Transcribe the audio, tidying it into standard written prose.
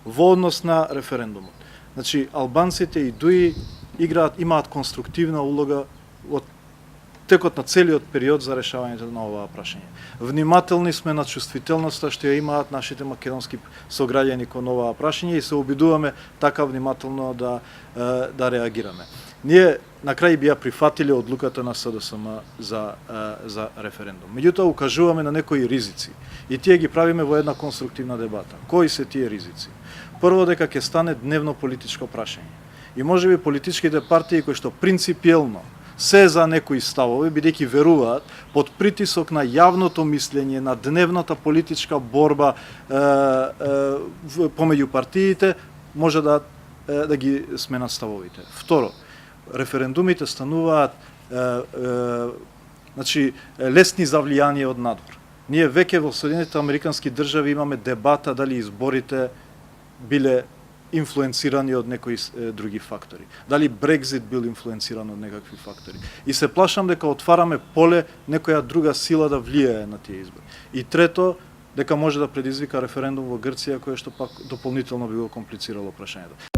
во однос на референдумот. Значи, албанците и ДУИ имаат конструктивна улога од текот на целиот период за решавањето на оваа прашање. Внимателни сме на чувствителноста што ја имаат нашите македонски сограѓани кон оваа прашање и се обидуваме така внимателно да реагираме. Ние на крај би ја прифатиле одлуката на СДСМ за референдум. Меѓутоа укажуваме на некои ризици и тие ги правиме во една конструктивна дебата. Кои се тие ризици? Прво, дека ќе стане дневно политичко прашање. И можеби политичките партии кои што принципиелно се за некои ставови, бидејќи веруваат под притисок на јавното мислење, на дневната политичка борба помеѓу партиите, може да ги сменат ставовите. Второ, референдумите стануваат лесни за влијание од надвор. Ние веќе во Соединетите Американски држави имаме дебата дали изборите биле инфлуенцирани од некои други фактори. Дали Брекзит бил инфлуенциран од некакви фактори. И се плашам дека отвараме поле некоја друга сила да влијае на тие избори. И трето, дека може да предизвика референдум во Грција, кој што пак дополнително би го комплицирало прашањето.